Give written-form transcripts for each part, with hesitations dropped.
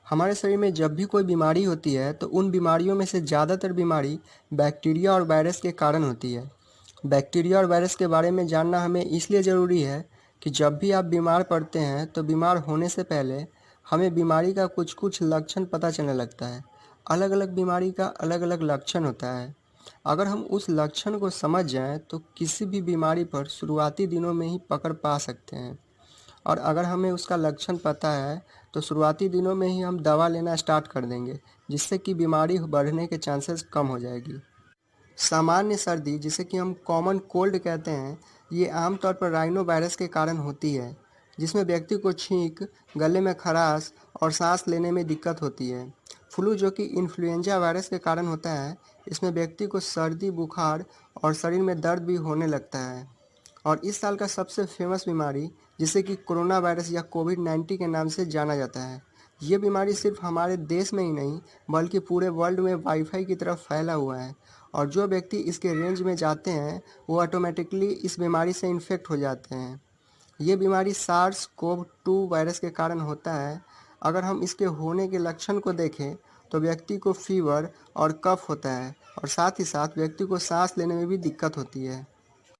हमारे शरीर में जब भी कोई बीमारी होती है तो उन बीमारियों में से ज़्यादातर बीमारी बैक्टीरिया और वायरस के कारण होती है। बैक्टीरिया और वायरस के बारे में जानना हमें इसलिए ज़रूरी है कि जब भी आप बीमार पड़ते हैं तो बीमार होने से पहले हमें बीमारी का कुछ कुछ लक्षण पता चलने लगता है। अलग अलग बीमारी का अलग अलग लक्षण होता है। अगर हम उस लक्षण को समझ जाएं तो किसी भी बीमारी पर शुरुआती दिनों में ही पकड़ पा सकते हैं। और अगर हमें उसका लक्षण पता है तो शुरुआती दिनों में ही हम दवा लेना स्टार्ट कर देंगे, जिससे कि बीमारी बढ़ने के चांसेस कम हो जाएगी। सामान्य सर्दी, जिसे कि हम कॉमन कोल्ड कहते हैं, ये आमतौर पर राइनो वायरस के कारण होती है, जिसमें व्यक्ति को छींक, गले में खराश और सांस लेने में दिक्कत होती है। फ्लू, जो कि इन्फ्लुएंजा वायरस के कारण होता है, इसमें व्यक्ति को सर्दी, बुखार और शरीर में दर्द भी होने लगता है। और इस साल का सबसे फेमस बीमारी, जिसे कि कोरोना वायरस या कोविड-19 के नाम से जाना जाता है, ये बीमारी सिर्फ हमारे देश में ही नहीं बल्कि पूरे वर्ल्ड में वाईफाई की तरफ फैला हुआ है। और जो व्यक्ति इसके रेंज में जाते हैं वो ऑटोमेटिकली इस बीमारी से इन्फेक्ट हो जाते हैं। ये बीमारी सार्स कोव 2 वायरस के कारण होता है। अगर हम इसके होने के लक्षण को देखें तो व्यक्ति को फीवर और कफ होता है, और साथ ही साथ व्यक्ति को सांस लेने में भी दिक्कत होती है।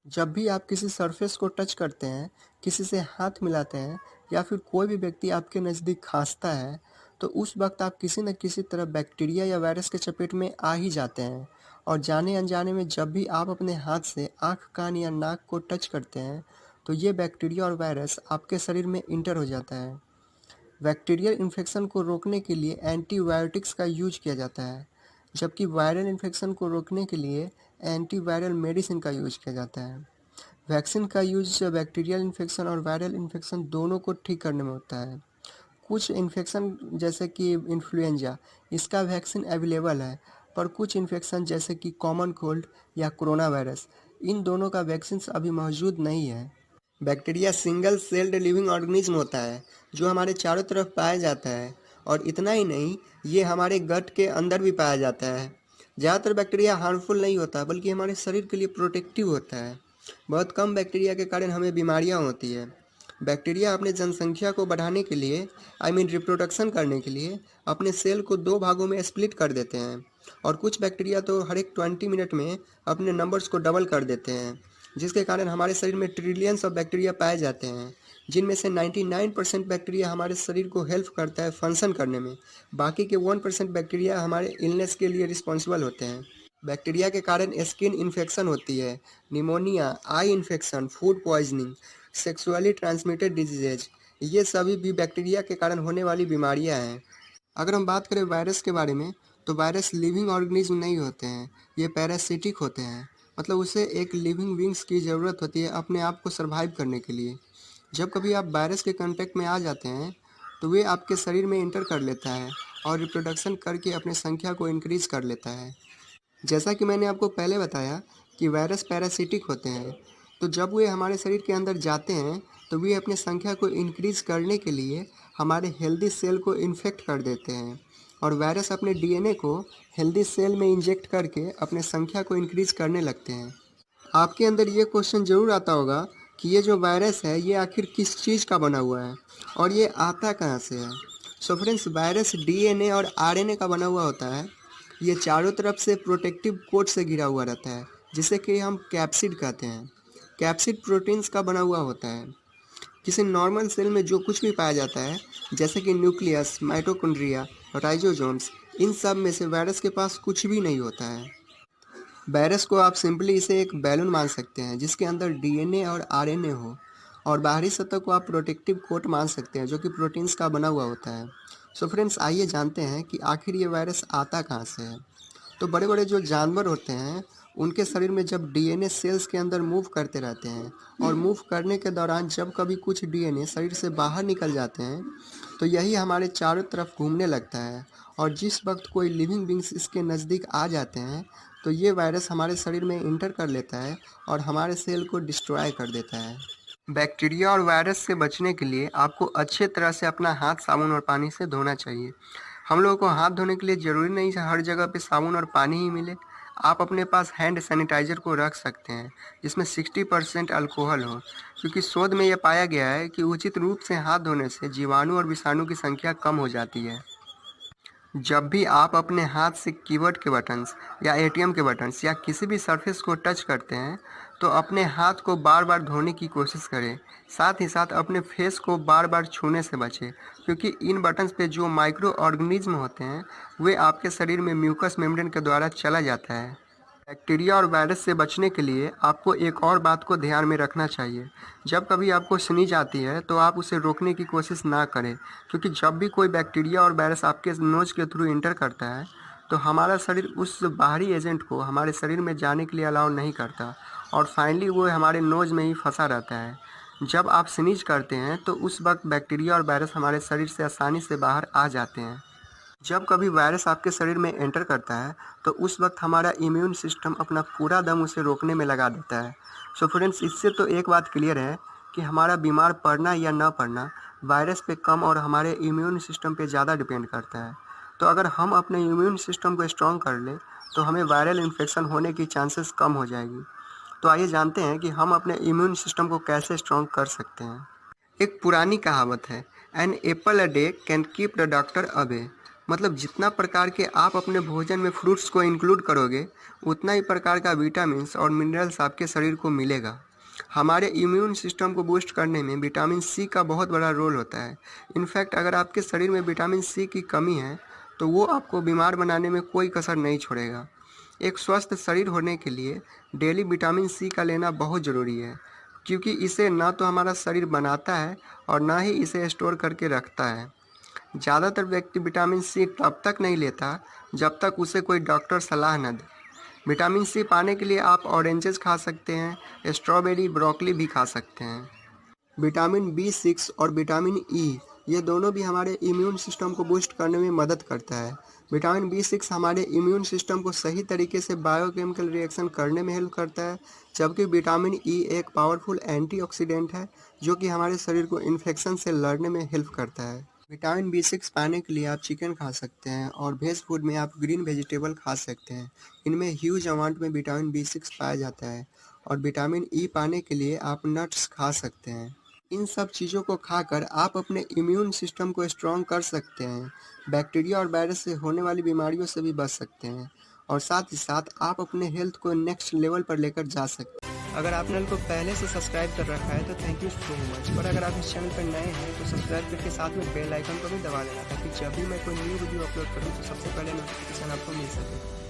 जब भी आप किसी सरफेस को टच करते हैं, किसी से हाथ मिलाते हैं या फिर कोई भी व्यक्ति आपके नज़दीक खांसता है, तो उस वक्त आप किसी न किसी तरह बैक्टीरिया या वायरस के चपेट में आ ही जाते हैं। और जाने अनजाने में जब भी आप अपने हाथ से आँख, कान या नाक को टच करते हैं तो ये बैक्टीरिया और वायरस आपके शरीर में इंटर हो जाता है। बैक्टीरियल इन्फेक्शन को रोकने के लिए एंटीबायोटिक्स का यूज किया जाता है, जबकि वायरल इन्फेक्शन को रोकने के लिए एंटीवायरल मेडिसिन का यूज किया जाता है। वैक्सीन का यूज बैक्टीरियल इन्फेक्शन और वायरल इन्फेक्शन दोनों को ठीक करने में होता है। कुछ इन्फेक्शन जैसे कि इन्फ्लुएंजा, इसका वैक्सीन अवेलेबल है, पर कुछ इन्फेक्शन जैसे कि कॉमन कोल्ड या कोरोना वायरस, इन दोनों का वैक्सीन अभी मौजूद नहीं है। Bacteria single celled living organism होता है जो हमारे चारों तरफ पाया जाता है, और इतना ही नहीं, ये हमारे गट के अंदर भी पाया जाता है। ज़्यादातर बैक्टीरिया हार्मफुल नहीं होता बल्कि हमारे शरीर के लिए प्रोटेक्टिव होता है। बहुत कम बैक्टीरिया के कारण हमें बीमारियां होती है। बैक्टीरिया अपने जनसंख्या को बढ़ाने के लिए, रिप्रोडक्शन करने के लिए, अपने सेल को दो भागों में स्प्लिट कर देते हैं। और कुछ बैक्टीरिया तो हर एक 20 मिनट में अपने नंबर्स को डबल कर देते हैं, जिसके कारण हमारे शरीर में ट्रिलियंस ऑफ बैक्टीरिया पाए जाते हैं, जिनमें से 99% बैक्टीरिया हमारे शरीर को हेल्प करता है फंक्शन करने में। बाकी के 1% बैक्टीरिया हमारे इलनेस के लिए रिस्पॉन्सिबल होते हैं। बैक्टीरिया के कारण स्किन इन्फेक्शन होती है, pneumonia, eye infection, food poisoning, sexually transmitted diseases, ये सभी भी बैक्टीरिया के कारण होने वाली बीमारियां हैं। अगर हम बात करें वायरस के बारे में, तो वायरस लिविंग ऑर्गेनिज्म नहीं होते हैं, ये पैरासिटिक होते हैं। मतलब उसे एक लिविंग विंग्स की ज़रूरत होती है अपने आप को सर्वाइव करने के लिए। जब कभी आप वायरस के कांटेक्ट में आ जाते हैं तो वे आपके शरीर में इंटर कर लेता है और रिप्रोडक्शन करके अपनी संख्या को इंक्रीज कर लेता है। जैसा कि मैंने आपको पहले बताया कि वायरस पैरासिटिक होते हैं, तो जब वे हमारे शरीर के अंदर जाते हैं तो वे अपनी संख्या को इंक्रीज करने के लिए हमारे हेल्दी सेल को इन्फेक्ट कर देते हैं, और वायरस अपने डीएनए को हेल्दी सेल में इंजेक्ट करके अपने संख्या को इंक्रीज करने लगते हैं। आपके अंदर ये क्वेश्चन ज़रूर आता होगा कि ये जो वायरस है ये आखिर किस चीज़ का बना हुआ है और ये आता कहाँ से है। सो फ्रेंड्स, वायरस डीएनए और आरएनए का बना हुआ होता है। ये चारों तरफ से प्रोटेक्टिव कोट से घिरा हुआ रहता है, जिसे कि हम कैप्सिड कहते हैं। कैप्सिड प्रोटीन्स का बना हुआ होता है। किसी नॉर्मल सेल में जो कुछ भी पाया जाता है, जैसे कि न्यूक्लियस, माइटोकॉन्ड्रिया, राइजोसोम्स, इन सब में से वायरस के पास कुछ भी नहीं होता है। वायरस को आप सिंपली इसे एक बैलून मान सकते हैं जिसके अंदर डीएनए और आरएनए हो, और बाहरी सतह को आप प्रोटेक्टिव कोट मान सकते हैं जो कि प्रोटीन्स का बना हुआ होता है। सो फ्रेंड्स, आइए जानते हैं कि आखिर ये वायरस आता कहाँ से है। तो बड़े बड़े जो जानवर होते हैं उनके शरीर में जब डीएनए सेल्स के अंदर मूव करते रहते हैं, और मूव करने के दौरान जब कभी कुछ डीएनए शरीर से बाहर निकल जाते हैं तो यही हमारे चारों तरफ घूमने लगता है, और जिस वक्त कोई लिविंग बींग्स इसके नज़दीक आ जाते हैं तो ये वायरस हमारे शरीर में इंटर कर लेता है और हमारे सेल को डिस्ट्रॉय कर देता है। बैक्टीरिया और वायरस से बचने के लिए आपको अच्छे तरह से अपना हाथ साबुन और पानी से धोना चाहिए। हम लोगों को हाथ धोने के लिए ज़रूरी नहीं है हर जगह पे साबुन और पानी ही मिले। आप अपने पास हैंड सैनिटाइज़र को रख सकते हैं जिसमें 60% अल्कोहल हो, क्योंकि शोध में यह पाया गया है कि उचित रूप से हाथ धोने से जीवाणु और विषाणु की संख्या कम हो जाती है। जब भी आप अपने हाथ से कीबोर्ड के बटन्स या एटीएम के बटन्स या किसी भी सरफेस को टच करते हैं तो अपने हाथ को बार बार धोने की कोशिश करें। साथ ही साथ अपने फेस को बार बार छूने से बचें, क्योंकि इन बटन्स पे जो माइक्रो ऑर्गेनिज्म होते हैं वे आपके शरीर में म्यूकस मेम्ब्रेन के द्वारा चला जाता है। बैक्टीरिया और वायरस से बचने के लिए आपको एक और बात को ध्यान में रखना चाहिए। जब कभी आपको स्नीज आती है तो आप उसे रोकने की कोशिश ना करें, क्योंकि जब भी कोई बैक्टीरिया और वायरस आपके नोज के थ्रू इंटर करता है तो हमारा शरीर उस बाहरी एजेंट को हमारे शरीर में जाने के लिए अलाउ नहीं करता और फाइनली वो हमारे नोज में ही फंसा रहता है। जब आप स्नीज करते हैं तो उस वक्त बैक्टीरिया और वायरस हमारे शरीर से आसानी से बाहर आ जाते हैं। जब कभी वायरस आपके शरीर में एंटर करता है तो उस वक्त हमारा इम्यून सिस्टम अपना पूरा दम उसे रोकने में लगा देता है। सो फ्रेंड्स, इससे तो एक बात क्लियर है कि हमारा बीमार पड़ना या न पड़ना वायरस पे कम और हमारे इम्यून सिस्टम पे ज़्यादा डिपेंड करता है। तो अगर हम अपने इम्यून सिस्टम को स्ट्रॉन्ग कर लें तो हमें वायरल इन्फेक्शन होने की चांसेस कम हो जाएगी। तो आइए जानते हैं कि हम अपने इम्यून सिस्टम को कैसे स्ट्रॉन्ग कर सकते हैं। एक पुरानी कहावत है, an apple a day can keep the doctor away. मतलब जितना प्रकार के आप अपने भोजन में फ्रूट्स को इंक्लूड करोगे उतना ही प्रकार का विटामिन्स और मिनरल्स आपके शरीर को मिलेगा। हमारे इम्यून सिस्टम को बूस्ट करने में विटामिन सी का बहुत बड़ा रोल होता है। इनफैक्ट अगर आपके शरीर में विटामिन सी की कमी है तो वो आपको बीमार बनाने में कोई कसर नहीं छोड़ेगा। एक स्वस्थ शरीर होने के लिए डेली विटामिन सी का लेना बहुत ज़रूरी है, क्योंकि इसे ना तो हमारा शरीर बनाता है और ना ही इसे स्टोर करके रखता है। ज़्यादातर व्यक्ति विटामिन सी तब तक नहीं लेता जब तक उसे कोई डॉक्टर सलाह न दे। विटामिन सी पाने के लिए आप ऑरेंजेस खा सकते हैं, स्ट्रॉबेरी, ब्रोकली भी खा सकते हैं। विटामिन B6 और विटामिन ई ये दोनों भी हमारे इम्यून सिस्टम को बूस्ट करने में मदद करता है। विटामिन B6 हमारे इम्यून सिस्टम को सही तरीके से बायोकेमिकल रिएक्शन करने में हेल्प करता है, जबकि विटामिन ई एक पावरफुल एंटीऑक्सीडेंट है जो कि हमारे शरीर को इन्फेक्शन से लड़ने में हेल्प करता है। विटामिन B6 पाने के लिए आप चिकन खा सकते हैं और वेज फूड में आप ग्रीन वेजिटेबल खा सकते हैं। इनमें ह्यूज अमाउंट में विटामिन B6 पाया जाता है। और विटामिन ई पाने के लिए आप नट्स खा सकते हैं। इन सब चीज़ों को खाकर आप अपने इम्यून सिस्टम को स्ट्रॉन्ग कर सकते हैं, बैक्टीरिया और वायरस से होने वाली बीमारियों से भी बच सकते हैं और साथ ही साथ आप अपने हेल्थ को नेक्स्ट लेवल पर लेकर जा सकते हैं। अगर आपने चैनल को पहले से सब्सक्राइब कर रखा है तो थैंक यू सो मच, और अगर आप इस चैनल पर नए हैं तो सब्सक्राइब करके साथ में बेल आइकन को भी दबा लेना, ताकि जब भी मैं कोई न्यू वीडियो अपलोड करूँ तो सबसे पहले नोटिफिकेशन आपको मिल सके।